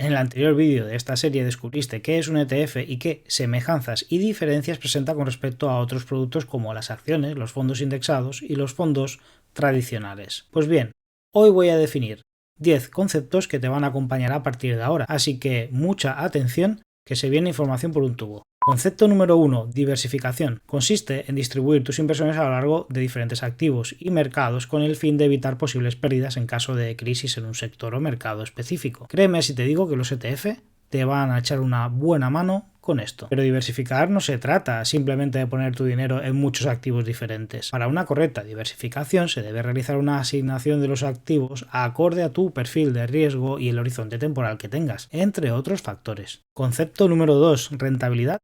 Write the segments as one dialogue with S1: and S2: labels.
S1: En el anterior vídeo de esta serie descubriste qué es un ETF y qué semejanzas y diferencias presenta con respecto a otros productos como las acciones, los fondos indexados y los fondos tradicionales. Pues bien, hoy voy a definir 10 conceptos que te van a acompañar a partir de ahora, así que mucha atención, que se viene información por un tubo. Concepto número 1, diversificación. Consiste en distribuir tus inversiones a lo largo de diferentes activos y mercados con el fin de evitar posibles pérdidas en caso de crisis en un sector o mercado específico. Créeme si te digo que los ETF te van a echar una buena mano con esto. Pero diversificar no se trata simplemente de poner tu dinero en muchos activos diferentes. Para una correcta diversificación se debe realizar una asignación de los activos acorde a tu perfil de riesgo y el horizonte temporal que tengas, entre otros factores. Concepto número 2, rentabilidad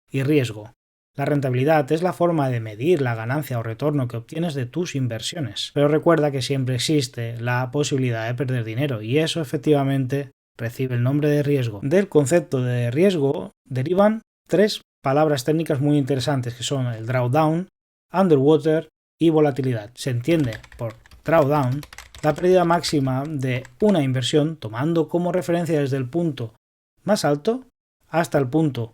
S1: y riesgo. La rentabilidad es la forma de medir la ganancia o retorno que obtienes de tus inversiones, pero recuerda que siempre existe la posibilidad de perder dinero y eso efectivamente recibe el nombre de riesgo. Del concepto de riesgo derivan 3 palabras técnicas muy interesantes que son el drawdown, underwater y volatilidad. Se entiende por drawdown la pérdida máxima de una inversión tomando como referencia desde el punto más alto hasta el punto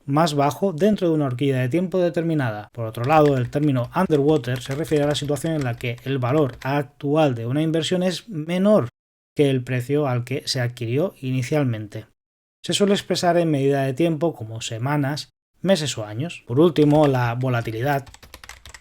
S1: más bajo dentro de una horquilla de tiempo determinada. Por otro lado, el término underwater se refiere a la situación en la que el valor actual de una inversión es menor que el precio al que se adquirió inicialmente. Se suele expresar en medida de tiempo como semanas, meses o años. Por último, la volatilidad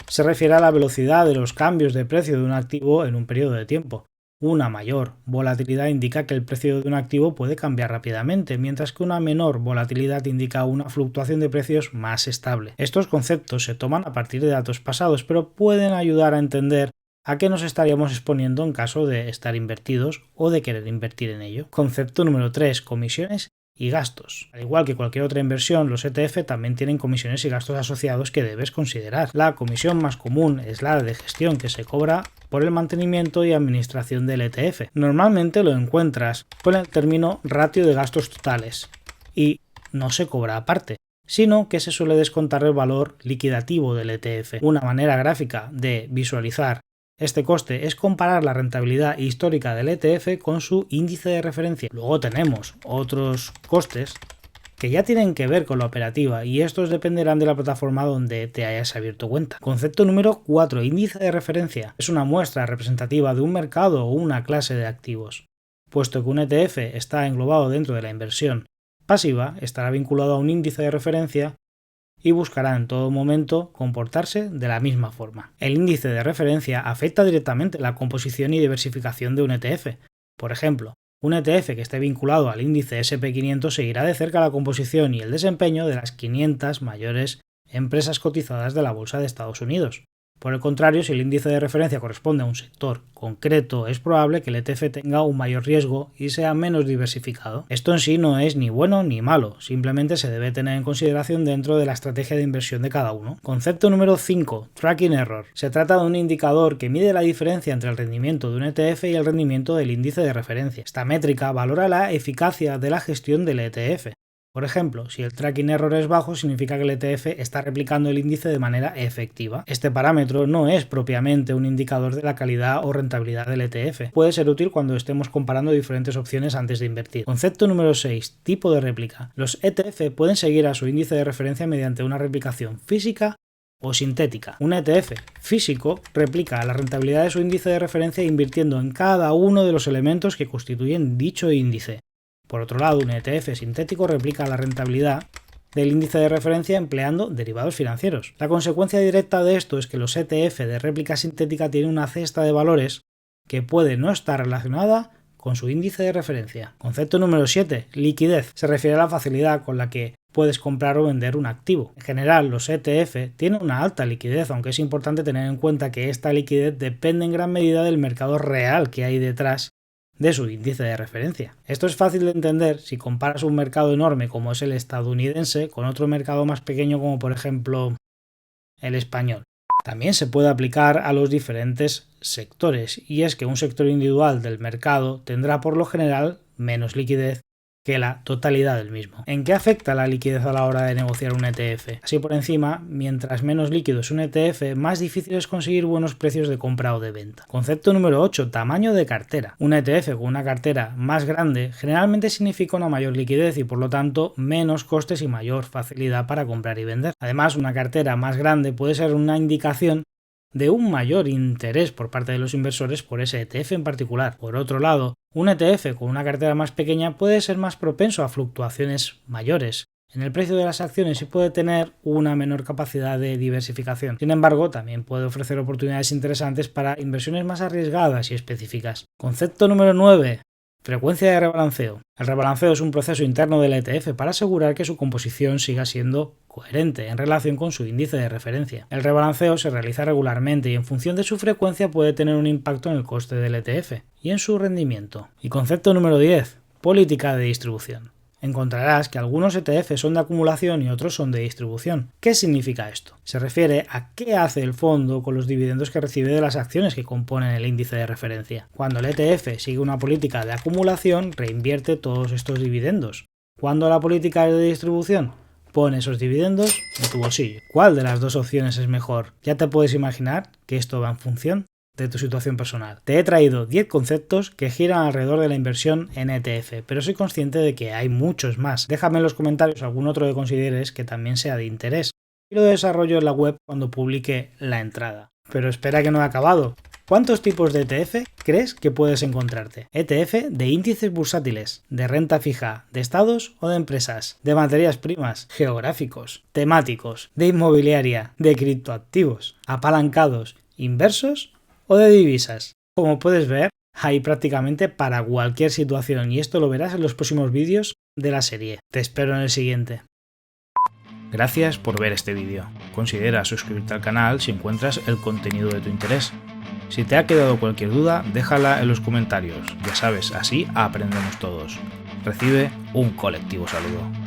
S1: se refiere a la velocidad de los cambios de precio de un activo en un periodo de tiempo. Una mayor volatilidad indica que el precio de un activo puede cambiar rápidamente, mientras que una menor volatilidad indica una fluctuación de precios más estable. Estos conceptos se toman a partir de datos pasados, pero pueden ayudar a entender a qué nos estaríamos exponiendo en caso de estar invertidos o de querer invertir en ello. Concepto número 3, comisiones y gastos. Al igual que cualquier otra inversión, los ETF también tienen comisiones y gastos asociados que debes considerar. La comisión más común es la de gestión que se cobra por el mantenimiento y administración del ETF. Normalmente lo encuentras con el término ratio de gastos totales y no se cobra aparte, sino que se suele descontar el valor liquidativo del ETF. Una manera gráfica de visualizar este coste es comparar la rentabilidad histórica del ETF con su índice de referencia. Luego tenemos otros costes que ya tienen que ver con la operativa y estos dependerán de la plataforma donde te hayas abierto cuenta. Concepto número 4, índice de referencia. Es una muestra representativa de un mercado o una clase de activos. Puesto que un ETF está englobado dentro de la inversión pasiva, estará vinculado a un índice de referencia y buscará en todo momento comportarse de la misma forma. El índice de referencia afecta directamente la composición y diversificación de un ETF. Por ejemplo, un ETF que esté vinculado al índice SP500 seguirá de cerca la composición y el desempeño de las 500 mayores empresas cotizadas de la Bolsa de Estados Unidos. Por el contrario, si el índice de referencia corresponde a un sector concreto, es probable que el ETF tenga un mayor riesgo y sea menos diversificado. Esto en sí no es ni bueno ni malo, simplemente se debe tener en consideración dentro de la estrategia de inversión de cada uno. Concepto número 5, Tracking Error. Se trata de un indicador que mide la diferencia entre el rendimiento de un ETF y el rendimiento del índice de referencia. Esta métrica valora la eficacia de la gestión del ETF. Por ejemplo, si el tracking error es bajo, significa que el ETF está replicando el índice de manera efectiva. Este parámetro no es propiamente un indicador de la calidad o rentabilidad del ETF. Puede ser útil cuando estemos comparando diferentes opciones antes de invertir. Concepto número 6. Tipo de réplica. Los ETF pueden seguir a su índice de referencia mediante una replicación física o sintética. Un ETF físico replica la rentabilidad de su índice de referencia invirtiendo en cada uno de los elementos que constituyen dicho índice. Por otro lado, un ETF sintético replica la rentabilidad del índice de referencia empleando derivados financieros. La consecuencia directa de esto es que los ETF de réplica sintética tienen una cesta de valores que puede no estar relacionada con su índice de referencia. Concepto número 7. Liquidez. Se refiere a la facilidad con la que puedes comprar o vender un activo. En general, los ETF tienen una alta liquidez, aunque es importante tener en cuenta que esta liquidez depende en gran medida del mercado real que hay detrás de su índice de referencia. Esto es fácil de entender si comparas un mercado enorme como es el estadounidense con otro mercado más pequeño como por ejemplo el español. También se puede aplicar a los diferentes sectores y es que un sector individual del mercado tendrá por lo general menos liquidez que la totalidad del mismo. ¿En qué afecta la liquidez a la hora de negociar un ETF? Así por encima, mientras menos líquido es un ETF, más difícil es conseguir buenos precios de compra o de venta. Concepto número 8. Tamaño de cartera. Un ETF con una cartera más grande generalmente significa una mayor liquidez y por lo tanto menos costes y mayor facilidad para comprar y vender. Además, una cartera más grande puede ser una indicación de un mayor interés por parte de los inversores por ese ETF en particular. Por otro lado, un ETF con una cartera más pequeña puede ser más propenso a fluctuaciones mayores en el precio de las acciones y puede tener una menor capacidad de diversificación. Sin embargo, también puede ofrecer oportunidades interesantes para inversiones más arriesgadas y específicas. Concepto número 9. Frecuencia de rebalanceo. El rebalanceo es un proceso interno del ETF para asegurar que su composición siga siendo coherente en relación con su índice de referencia. El rebalanceo se realiza regularmente y en función de su frecuencia puede tener un impacto en el coste del ETF y en su rendimiento. Y concepto número 10. Política de distribución. Encontrarás que algunos ETF son de acumulación y otros son de distribución. ¿Qué significa esto? Se refiere a qué hace el fondo con los dividendos que recibe de las acciones que componen el índice de referencia. Cuando el ETF sigue una política de acumulación, reinvierte todos estos dividendos. Cuando la política es de distribución, pone esos dividendos en tu bolsillo. ¿Cuál de las dos opciones es mejor? Ya te puedes imaginar que esto va en función de tu situación personal. Te he traído 10 conceptos que giran alrededor de la inversión en ETF, pero soy consciente de que hay muchos más. Déjame en los comentarios algún otro que consideres que también sea de interés y lo desarrollo en la web cuando publique la entrada. Pero espera que no he acabado. ¿Cuántos tipos de ETF crees que puedes encontrarte? ETF de índices bursátiles, de renta fija, de estados o de empresas, de materias primas, geográficos, temáticos, de inmobiliaria, de criptoactivos, apalancados, inversos o de divisas. Como puedes ver, hay prácticamente para cualquier situación y esto lo verás en los próximos vídeos de la serie. Te espero en el siguiente. Gracias por ver este vídeo. Considera suscribirte al canal si encuentras el contenido de tu interés. Si te ha quedado cualquier duda, déjala en los comentarios. Ya sabes, así aprendemos todos. Recibe un colectivo saludo.